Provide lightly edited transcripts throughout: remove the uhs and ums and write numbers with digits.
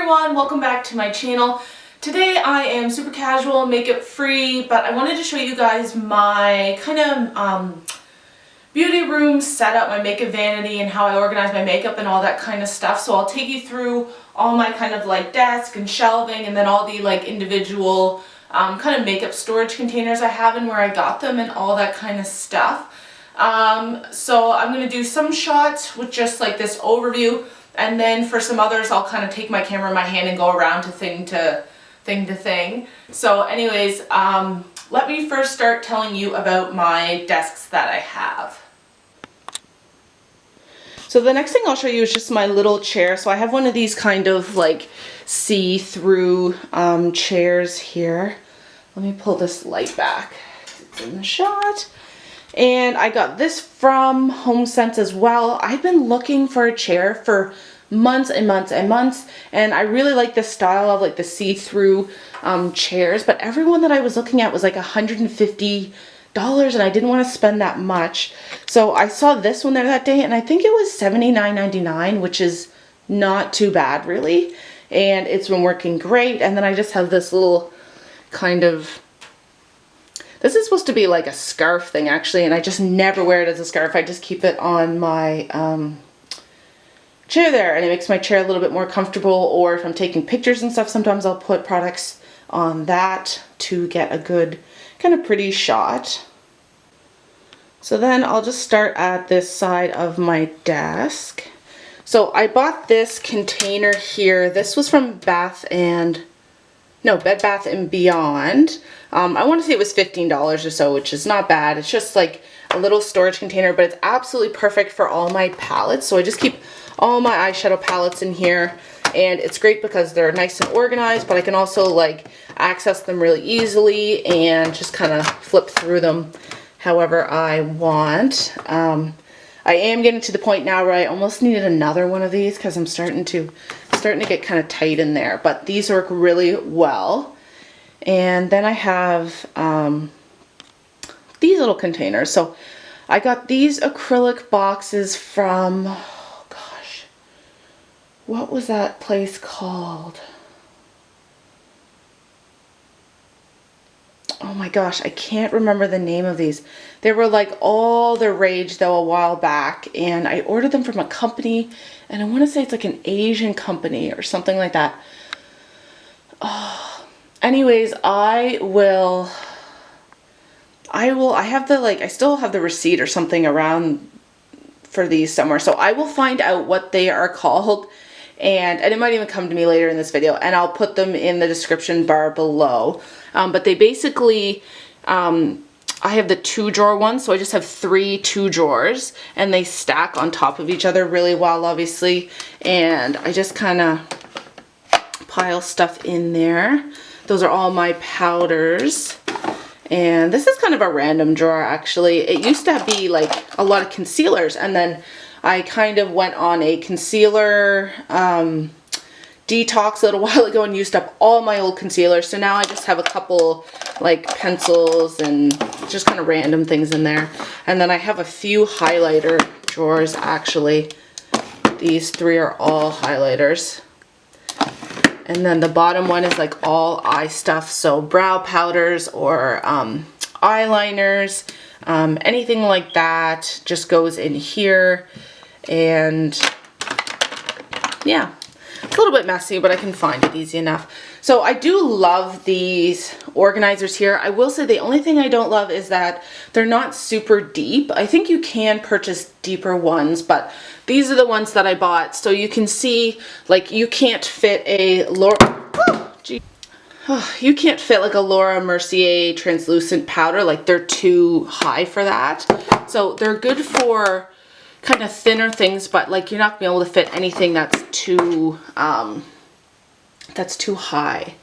everyone, welcome back to my channel. Today I am super casual, makeup free, but I wanted to show you guys my kind of beauty room setup, my makeup vanity, and how I organize my makeup and all that kind of stuff. So I'll take you through all my kind of like desk and shelving, and then all the like individual kind of makeup storage containers I have and where I got them and all that kind of stuff. So I'm going to do some shots with just like this overview, and then for some others I'll kind of take my camera in my hand and go around to thing to thing. So anyways, let me first start telling you about my desks that I have. So the next thing I'll show you is just my little chair. So I have one of these kind of like see-through chairs here. Let me pull this light back. It's in the shot. And I got this from HomeSense as well. I've been looking for a chair for months and months and months, and I really like the style of like the see-through chairs, but everyone that I was looking at was like $150 and I didn't want to spend that much. So I saw this one there that day and I think it was $79.99, which is not too bad really, and it's been working great. And then I just have this little kind of, this is supposed to be like a scarf thing actually, and I just never wear it as a scarf. I just keep it on my chair there, and it makes my chair a little bit more comfortable. Or if I'm taking pictures and stuff, sometimes I'll put products on that to get a good kind of pretty shot. So then I'll just start at this side of my desk. So I bought this container here. This was from Bed Bath & Beyond. I want to say it was $15 or so, which is not bad. It's just like a little storage container, but it's absolutely perfect for all my palettes. So I just keep all my eyeshadow palettes in here, and it's great because they're nice and organized, but I can also like access them really easily and just kind of flip through them however I want. I am getting to the point now where I almost needed another one of these because I'm starting to get kind of tight in there, but these work really well. And then I have these little containers. So I got these acrylic boxes from, oh gosh, what was that place called? Oh my gosh, I can't remember the name of these. They were like all the rage though a while back, and I ordered them from a company, and I want to say it's like an Asian company or something like that. Oh, anyways, I have the I still have the receipt or something around for these somewhere, so I will find out what they are called, and it might even come to me later in this video, and I'll put them in the description bar below. But they basically, I have the 2-drawer one, so I just have 3 2-drawers, and they stack on top of each other really well, obviously, and I just kind of pile stuff in there. Those are all my powders. And this is kind of a random drawer actually. It used to be like a lot of concealers, and then I kind of went on a concealer detox a little while ago and used up all my old concealers. So now I just have a couple like pencils and just kind of random things in there. And then I have a few highlighter drawers actually. These 3 are all highlighters. And then the bottom one is like all eye stuff, so brow powders or eyeliners, anything like that just goes in here. And yeah, it's a little bit messy, but I can find it easy enough. So I do love these organizers here. I will say the only thing I don't love is that they're not super deep. I think you can purchase deeper ones, but these are the ones that I bought. So you can see, like, you can't fit a you can't fit like a Laura Mercier translucent powder. Like, they're too high for that. So they're good for kind of thinner things, but like you're not gonna be able to fit anything that's too high.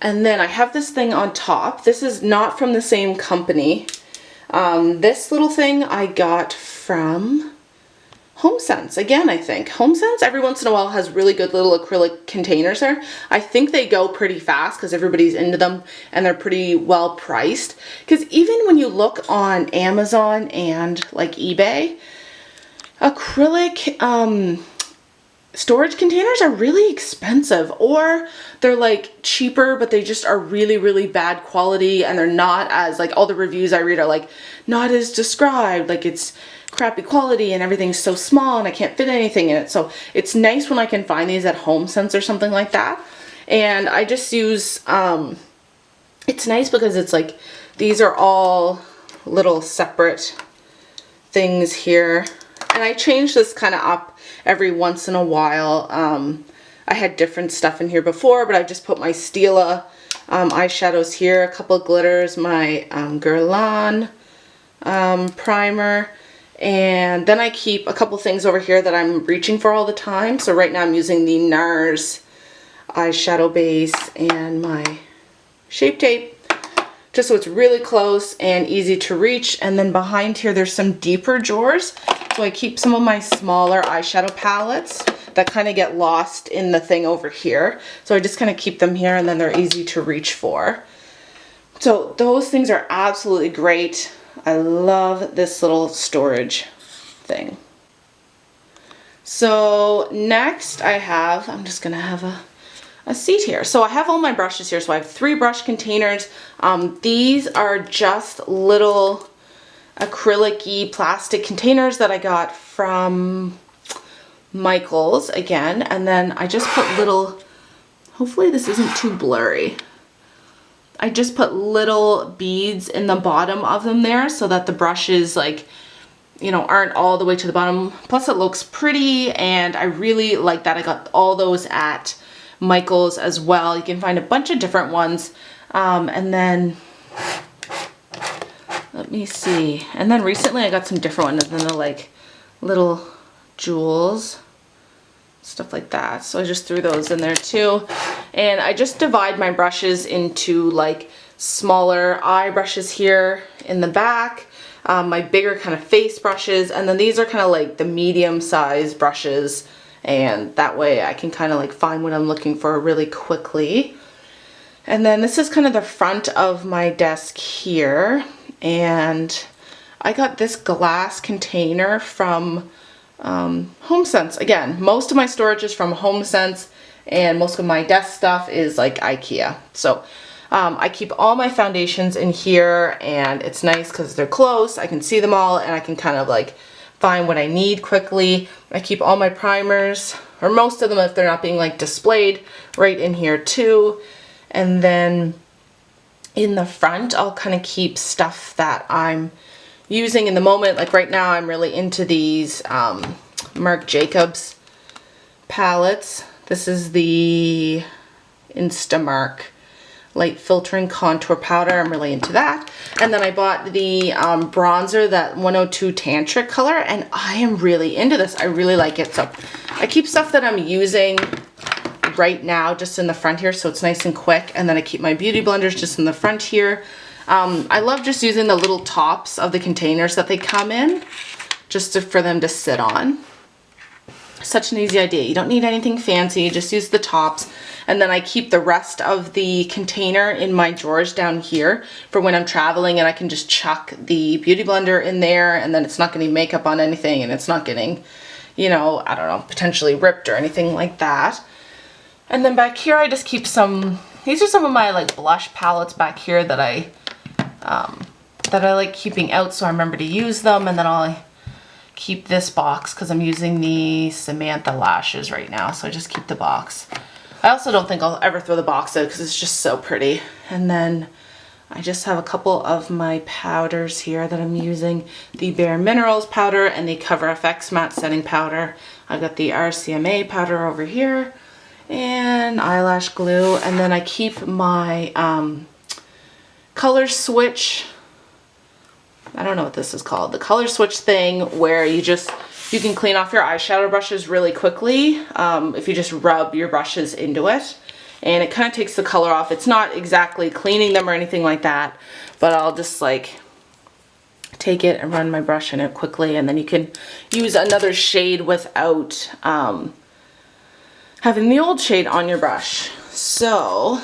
And then I have this thing on top. This is not from the same company. This little thing I got from HomeSense. Again, I think HomeSense every once in a while has really good little acrylic containers there. I think they go pretty fast because everybody's into them, and they're pretty well priced. Because even when you look on Amazon and like eBay, acrylic storage containers are really expensive, or they're like cheaper, but they just are really, really bad quality, and they're not as, like, all the reviews I read are like, not as described, like it's crappy quality and everything's so small and I can't fit anything in it. So it's nice when I can find these at HomeSense or something like that. And I just use, it's nice because it's like, these are all little separate things here. And I change this kind of up every once in a while. I had different stuff in here before, but I've just put my Stila eyeshadows here, a couple of glitters, my Guerlain primer, and then I keep a couple things over here that I'm reaching for all the time. So right now I'm using the NARS eyeshadow base and my Shape Tape, just so it's really close and easy to reach. And then behind here there's some deeper drawers, so I keep some of my smaller eyeshadow palettes that kind of get lost in the thing over here. So I just kind of keep them here, and then they're easy to reach for. So those things are absolutely great. I love this little storage thing. So next I'm just gonna have a seat here. So I have all my brushes here. So I have 3 brush containers. These are just little acrylic-y plastic containers that I got from Michael's again. And then I just put little, hopefully this isn't too blurry, I just put little beads in the bottom of them there so that the brushes, like, you know, aren't all the way to the bottom. Plus it looks pretty, and I really like that. I got all those at Michael's as well. You can find a bunch of different ones. And then, let me see. And then recently I got some different ones, and then they're like little jewels, stuff like that. So I just threw those in there too. And I just divide my brushes into like smaller eye brushes here in the back, my bigger kind of face brushes, and then these are kind of like the medium size brushes, and that way I can kind of like find what I'm looking for really quickly. And then this is kind of the front of my desk here, and I got this glass container from HomeSense. Again, most of my storage is from HomeSense, and most of my desk stuff is like IKEA. So I keep all my foundations in here, and it's nice because they're close. I can see them all, and I can kind of like find what I need quickly. I keep all my primers, or most of them if they're not being like displayed, right in here too. And then in the front, I'll kind of keep stuff that I'm using in the moment. Like right now I'm really into these Marc Jacobs palettes. This is the Instamark Light Filtering Contour Powder. I'm really into that. And then I bought the bronzer, that 102 Tantric color, and I am really into this. I really like it. So I keep stuff that I'm using right now just in the front here, so it's nice and quick. And then I keep my beauty blenders just in the front here. I love just using the little tops of the containers that they come in, just for them to sit on. Such an easy idea. You don't need anything fancy, just use the tops. And then I keep the rest of the container in my drawers down here for when I'm traveling, and I can just chuck the beauty blender in there, and then it's not getting makeup on anything, and it's not getting, you know, I don't know, potentially ripped or anything like that. And then back here I just keep some, these are some of my like blush palettes back here that I like keeping out, so I remember to use them. And then I'll keep this box because I'm using the Samantha lashes right now, so I just keep the box. I also don't think I'll ever throw the box out because it's just so pretty. And then I just have a couple of my powders here that I'm using. The Bare Minerals powder and the Cover FX matte setting powder. I've got the RCMA powder over here and eyelash glue. And then I keep my color switch, I don't know what this is called, the color switch thing where you can clean off your eyeshadow brushes really quickly if you just rub your brushes into it, and it kind of takes the color off. It's not exactly cleaning them or anything like that, but I'll just like take it and run my brush in it quickly, and then you can use another shade without having the old shade on your brush. So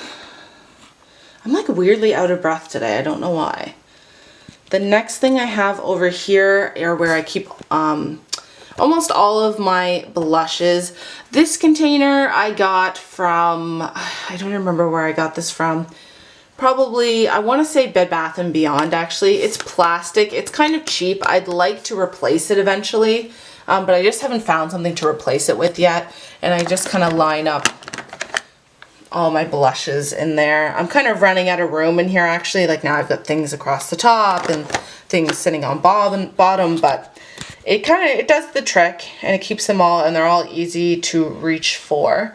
I'm like weirdly out of breath today. I don't know why. The next thing I have over here are where I keep almost all of my blushes. This container I got from, I don't remember where I got this from. Probably, I want to say Bed Bath & Beyond actually. It's plastic. It's kind of cheap. I'd like to replace it eventually, but I just haven't found something to replace it with yet. And I just kind of line up all my blushes in there. I'm kind of running out of room in here actually. Like now I've got things across the top and things sitting on bottom, but it does the trick and it keeps them all, and they're all easy to reach for.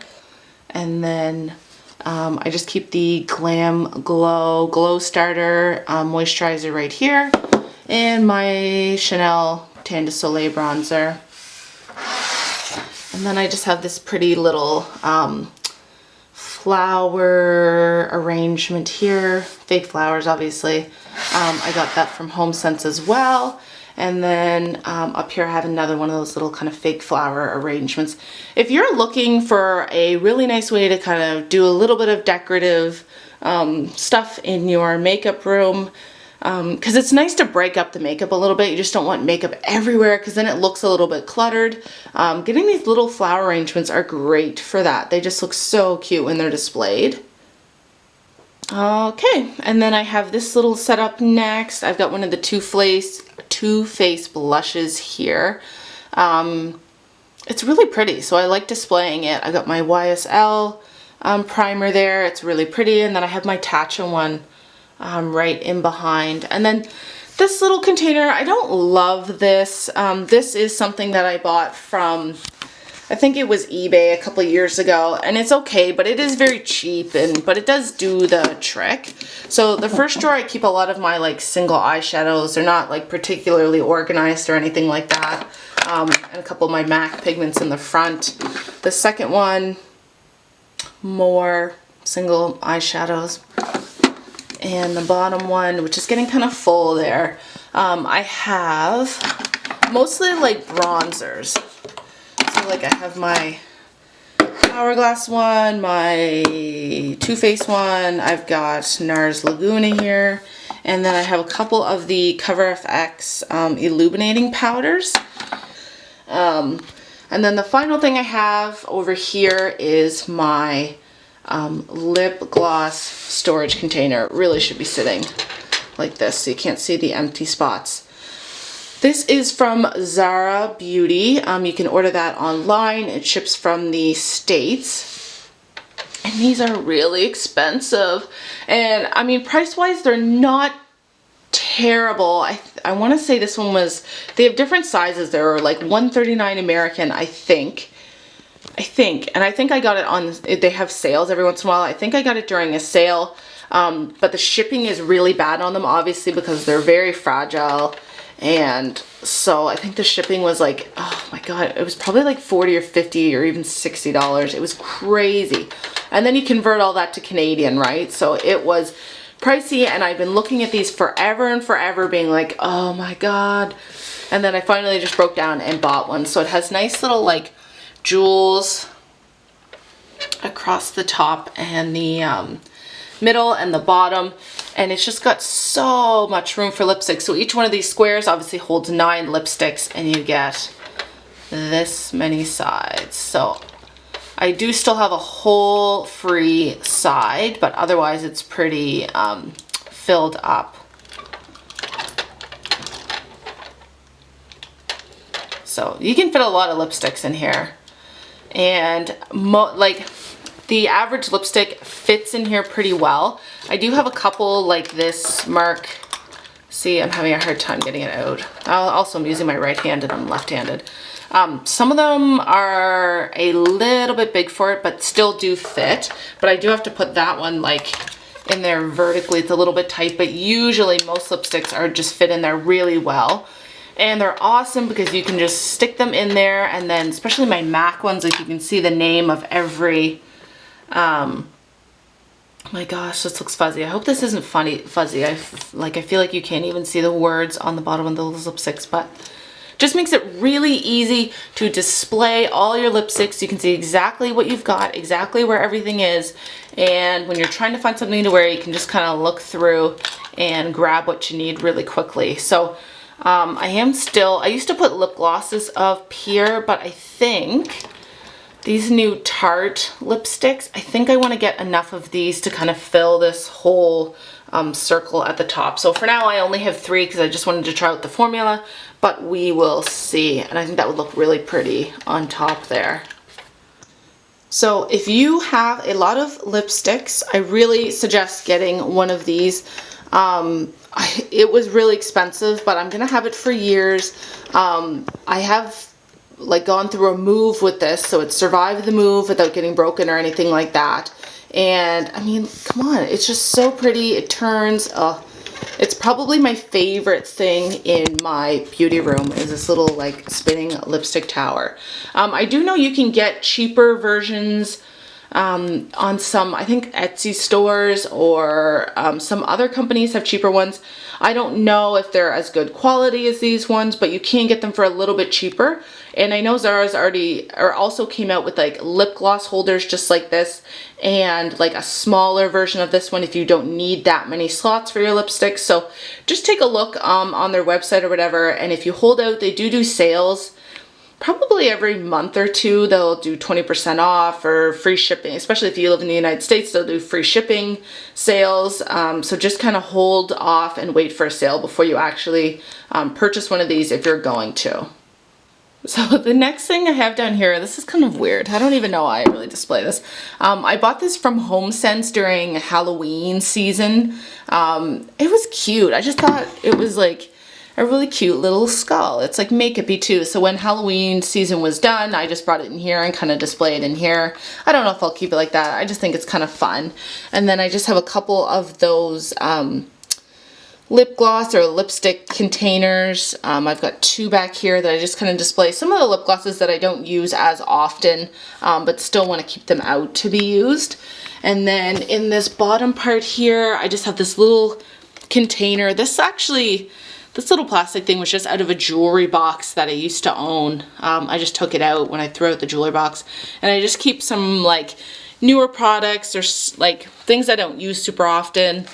And then I just keep the Glam Glow Starter moisturizer right here, and my Chanel Tan de Soleil bronzer. And then I just have this pretty little flower arrangement here, fake flowers obviously. I got that from HomeSense as well. And then up here I have another one of those little kind of fake flower arrangements. If you're looking for a really nice way to kind of do a little bit of decorative stuff in your makeup room, because it's nice to break up the makeup a little bit. You just don't want makeup everywhere because then it looks a little bit cluttered. Getting these little flower arrangements are great for that. They just look so cute when they're displayed. Okay, and then I have this little setup next. I've got one of the Too Faced blushes here. It's really pretty, so I like displaying it. I got my YSL primer there. It's really pretty, and then I have my Tatcha one right in behind. And then this little container, I don't love this. This is something that I bought from, I think it was eBay a couple of years ago, and it's okay, but it is very cheap, but it does do the trick. So the first drawer I keep a lot of my like single eyeshadows. They're not like particularly organized or anything like that. And a couple of my MAC pigments in the front. The second one, more single eyeshadows. And the bottom one, which is getting kind of full there, I have mostly like bronzers. So like I have my Hourglass one, my Too Faced one, I've got NARS Laguna here, and then I have a couple of the Cover FX illuminating powders. And then the final thing I have over here is my lip gloss storage container. It really should be sitting like this so you can't see the empty spots. This is from Zara Beauty. You can order that online. It ships from the States. And these are really expensive. And I mean, price-wise, they're not terrible. I want to say this one was, they have different sizes. They're like $139 American, I think. And I think I got it on, they have sales every once in a while. I think I got it during a sale. But the shipping is really bad on them, obviously, because they're very fragile. And so I think the shipping was like, oh my God, it was probably like $40 or $50 or even $60. It was crazy. And then you convert all that to Canadian, right? So it was pricey, and I've been looking at these forever and forever being like, oh my God. And then I finally just broke down and bought one. So it has nice little like jewels across the top and the middle and the bottom, and it's just got so much room for lipstick. So each one of these squares obviously holds 9 lipsticks, and you get this many sides. So I do still have a whole free side, but otherwise it's pretty filled up. So you can fit a lot of lipsticks in here, and like the average lipstick fits in here pretty well. I do have a couple like this mark. See, I'm having a hard time getting it out. Also, I'm using my right hand and I'm left-handed. Some of them are a little bit big for it, but still do fit. But I do have to put that one like in there vertically. It's a little bit tight, but usually most lipsticks are just fit in there really well. And they're awesome because you can just stick them in there, and then especially my MAC ones, like you can see the name of every, my gosh, this looks fuzzy. I hope this isn't fuzzy. I feel like you can't even see the words on the bottom of those lipsticks, but just makes it really easy to display all your lipsticks. You can see exactly what you've got, exactly where everything is, and when you're trying to find something to wear, you can just kind of look through and grab what you need really quickly. So I used to put lip glosses up here, but I think these new Tarte lipsticks, I think I want to get enough of these to kind of fill this whole circle at the top. So for now I only have 3 because I just wanted to try out the formula, but we will see. And I think that would look really pretty on top there. So if you have a lot of lipsticks, I really suggest getting one of these. It was really expensive, but I'm gonna have it for years. I have like gone through a move with this, so it survived the move without getting broken or anything like that. And I mean, come on, it's just so pretty. It turns, it's probably my favorite thing in my beauty room is this little like spinning lipstick tower. I do know you can get cheaper versions on some, I think Etsy stores or some other companies have cheaper ones. I don't know if they're as good quality as these ones, but you can get them for a little bit cheaper. And I know Zara's also came out with like lip gloss holders just like this, and like a smaller version of this one if you don't need that many slots for your lipsticks. So just take a look on their website or whatever, and if you hold out, they do sales. Probably every month or two they'll do 20% off or free shipping, especially if you live in the United States, they'll do free shipping sales. So just kind of hold off and wait for a sale before you actually purchase one of these if you're going to. So the next thing I have down here, this is kind of weird. I don't even know why I really display this. I bought this from HomeSense during Halloween season. It was cute. I just thought it was like a really cute little skull. It's like makeup-y too. So when Halloween season was done, I just brought it in here and kind of display it in here. I don't know if I'll keep it like that. I just think it's kind of fun. And then I just have a couple of those lip gloss or lipstick containers. I've got 2 back here that I just kind of display some of the lip glosses that I don't use as often, but still want to keep them out to be used. And then in this bottom part here, I just have this little container. This little plastic thing was just out of a jewelry box that I used to own. I just took it out when I threw out the jewelry box, and I just keep some like newer products or like things I don't use super often.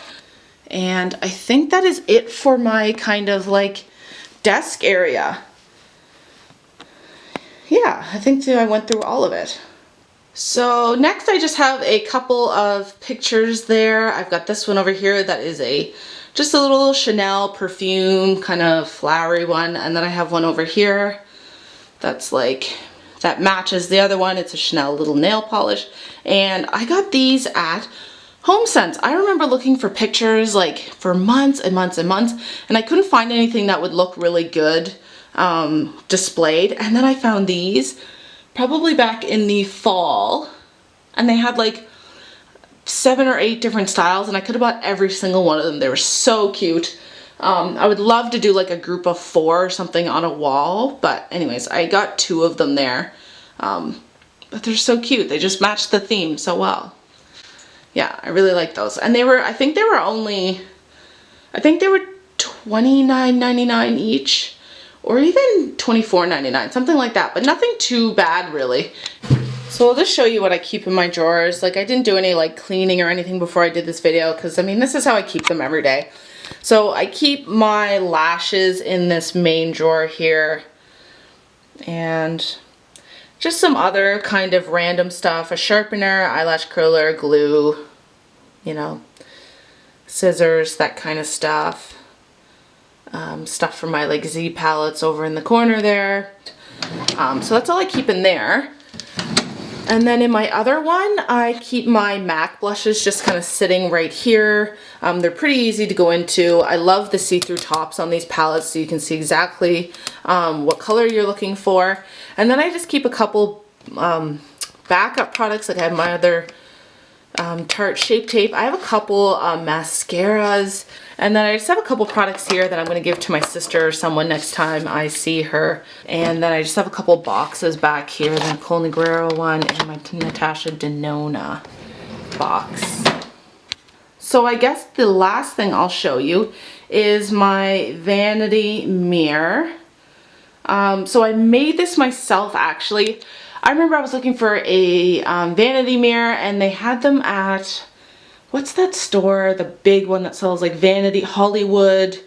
And I think that is it for my kind of like desk area. Yeah, I think that I went through all of it. So next I just have a couple of pictures there. I've got this one over here that is just a little Chanel perfume kind of flowery one, and then I have one over here that's like, that matches the other one. It's a Chanel little nail polish, and I got these at HomeSense. I remember looking for pictures like for months and months and months, and I couldn't find anything that would look really good displayed. And then I found these probably back in the fall, and they had like 7 or 8 different styles, and I could have bought every single one of them. They were so cute. I would love to do like a group of 4 or something on a wall, but anyways, I got 2 of them there. But they're so cute. They just match the theme so well. Yeah, I really like those. And I think they were $29.99 each, or even $24.99, something like that, but nothing too bad really. So I'll just show you what I keep in my drawers. Like, I didn't do any like cleaning or anything before I did this video, because I mean, this is how I keep them every day. So I keep my lashes in this main drawer here, and just some other kind of random stuff, a sharpener, eyelash curler, glue, you know, scissors, that kind of stuff. Stuff for my like Z palettes over in the corner there. So that's all I keep in there. And then in my other one, I keep my MAC blushes just kind of sitting right here. They're pretty easy to go into. I love the see-through tops on these palettes, so you can see exactly what color you're looking for. And then I just keep a couple backup products. Like I have my other Tarte Shape Tape. I have a couple mascaras. And then I just have a couple products here that I'm going to give to my sister or someone next time I see her. And then I just have a couple boxes back here. The Nicole Negrero one and my Natasha Denona box. So I guess the last thing I'll show you is my vanity mirror. So I made this myself actually. I remember I was looking for a vanity mirror, and they had them at, what's that store, the big one that sells like Vanity, Hollywood,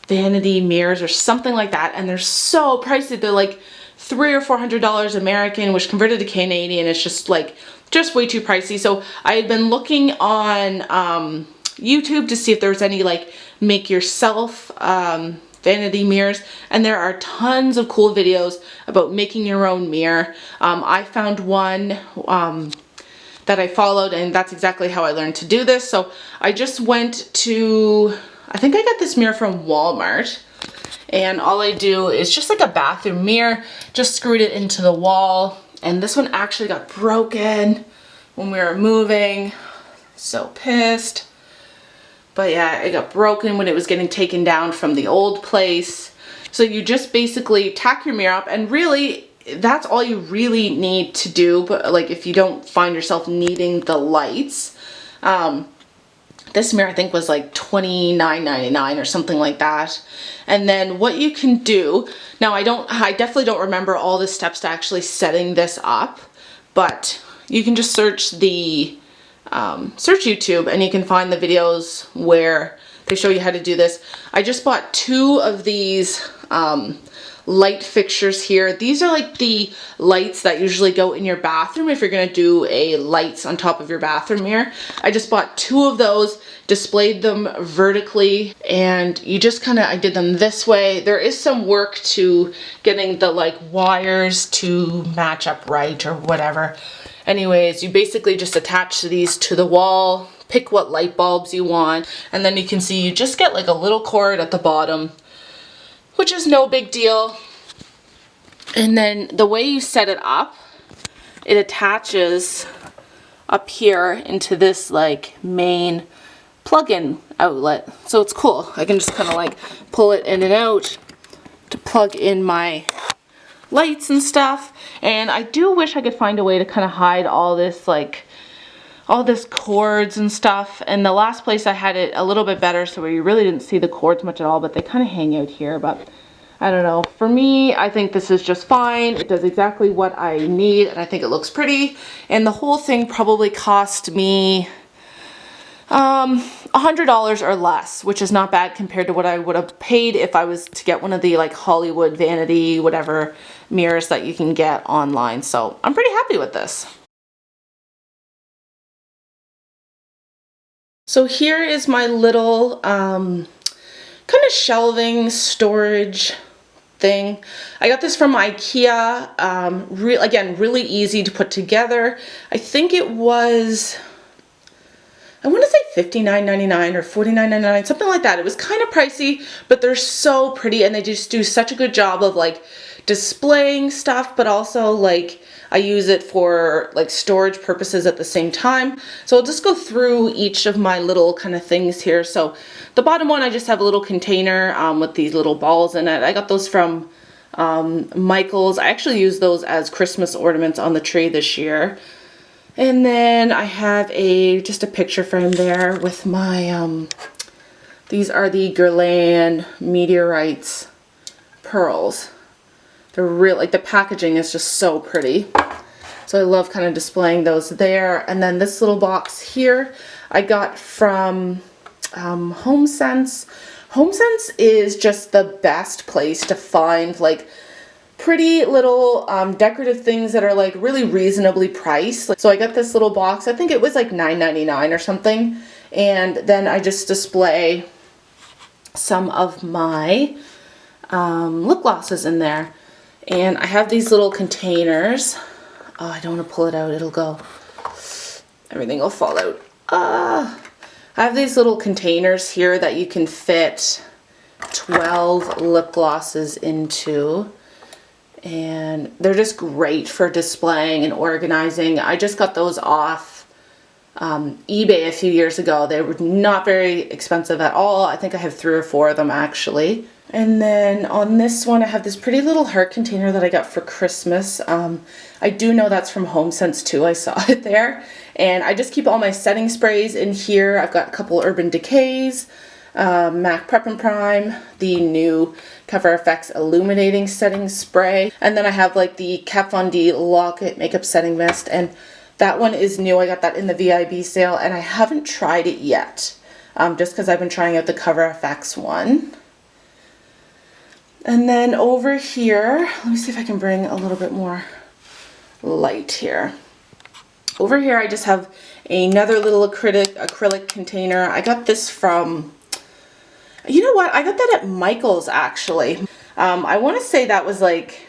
Vanity mirrors or something like that, and they're so pricey. They're like $300 or $400 American, which converted to Canadian is just like just way too pricey. So I had been looking on YouTube to see if there was any like make yourself vanity mirrors, and there are tons of cool videos about making your own mirror. I found one that I followed, and that's exactly how I learned to do this. So I just went to, I think I got this mirror from Walmart, and all I do is just like a bathroom mirror, just screwed it into the wall, and this one actually got broken when we were moving. So pissed. But yeah, it got broken when it was getting taken down from the old place. So you just basically tack your mirror up, and really that's all you really need to do. But like if you don't find yourself needing the lights, this mirror I think was like $29.99 or something like that. And then what you can do, now I definitely don't remember all the steps to actually setting this up, but you can just search YouTube and you can find the videos where they show you how to do this. I just bought 2 of these light fixtures here. These are like the lights that usually go in your bathroom if you're gonna do a lights on top of your bathroom mirror. I just bought 2 of those, displayed them vertically, and you just I did them this way. There is some work to getting the like wires to match up right or whatever. Anyways, you basically just attach these to the wall, pick what light bulbs you want, and then you can see you just get like a little cord at the bottom, which is no big deal. And then the way you set it up, it attaches up here into this like main plug-in outlet. So it's cool. I can just kind of like pull it in and out to plug in my lights and stuff. And I do wish I could find a way to kind of hide all this like all this cords and stuff. And the last place I had it a little bit better, so where you really didn't see the cords much at all, but they kind of hang out here. But I don't know, for me I think this is just fine. It does exactly what I need, and I think it looks pretty. And the whole thing probably cost me $100 or less, which is not bad compared to what I would have paid if I was to get one of the like Hollywood Vanity whatever mirrors that you can get online. So I'm pretty happy with this. So here is my little kind of shelving storage thing. I got this from IKEA. Again, really easy to put together. I think it was, I want to say $59.99 or $49.99, something like that. It was kind of pricey, but they're so pretty, and they just do such a good job of like displaying stuff, but also like I use it for like storage purposes at the same time. So I'll just go through each of my little kind of things here. So the bottom one, I just have a little container with these little balls in it. I got those from Michael's. I actually used those as Christmas ornaments on the tree this year. And then I have just a picture frame there with my, these are the Guerlain Meteorites pearls. They're real, like the packaging is just so pretty. So I love kind of displaying those there. And then this little box here I got from HomeSense. HomeSense is just the best place to find like pretty little decorative things that are like really reasonably priced. So I got this little box. I think it was like $9.99 or something. And then I just display some of my lip glosses in there. And I have these little containers. Oh, I don't want to pull it out. It'll go. Everything will fall out. I have these little containers here that you can fit 12 lip glosses into. And they're just great for displaying and organizing. I just got those off eBay a few years ago. They were not very expensive at all. I think I have 3 or 4 of them actually. And then on this one I have this pretty little heart container that I got for Christmas. I do know that's from HomeSense too. I saw it there. And I just keep all my setting sprays in here. I've got a couple Urban Decays, MAC Prep and Prime, the new Cover FX Illuminating Setting Spray. And then I have like the Kat Von D Lock-It Makeup Setting Mist. And that one is new. I got that in the VIB sale and I haven't tried it yet. Just because I've been trying out the Cover FX one. And then over here, let me see if I can bring a little bit more light here. Over here I just have another little acrylic container. I got this from, you know what, I got that at Michael's actually. I want to say that was like,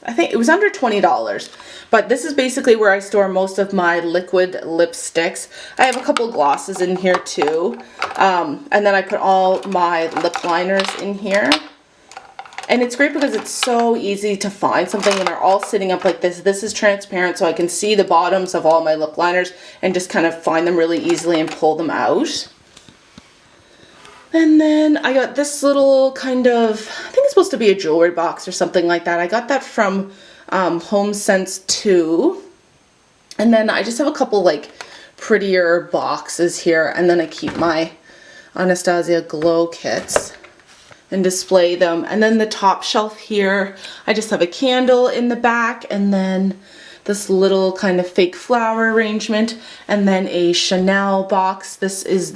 I think it was under $20, but this is basically where I store most of my liquid lipsticks. I have a couple glosses in here too, and then I put all my lip liners in here. And it's great because it's so easy to find something and they're all sitting up like this. This is transparent so I can see the bottoms of all my lip liners and just kind of find them really easily and pull them out. And then I got this little kind of, I think it's supposed to be a jewelry box or something like that. I got that from Home Sense 2. And then I just have a couple like prettier boxes here. And then I keep my Anastasia glow kits and display them. And then the top shelf here, I just have a candle in the back and then this little kind of fake flower arrangement and then a Chanel box. This is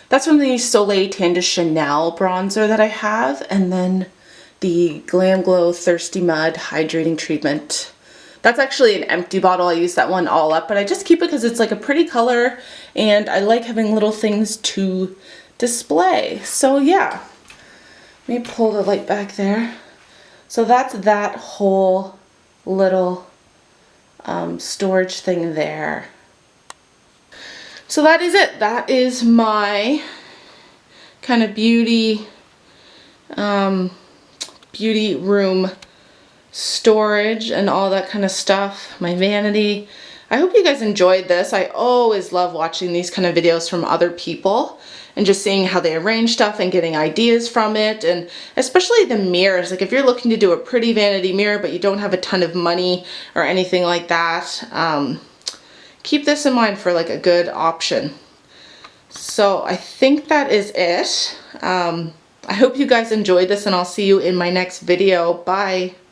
that's from the Soleil Tan de Chanel bronzer that I have, and then the Glam Glow Thirsty Mud Hydrating Treatment. That's actually an empty bottle. I use that one all up, but I just keep it because it's like a pretty color and I like having little things to display. So yeah. Let me pull the light back there. So that's that whole little storage thing there. So that is it. That is my kind of beauty room storage and all that kind of stuff. My vanity. I hope you guys enjoyed this. I always love watching these kind of videos from other people and just seeing how they arrange stuff and getting ideas from it, and especially the mirrors. Like if you're looking to do a pretty vanity mirror but you don't have a ton of money or anything like that, keep this in mind for like a good option. So I think that is it. I hope you guys enjoyed this and I'll see you in my next video. Bye.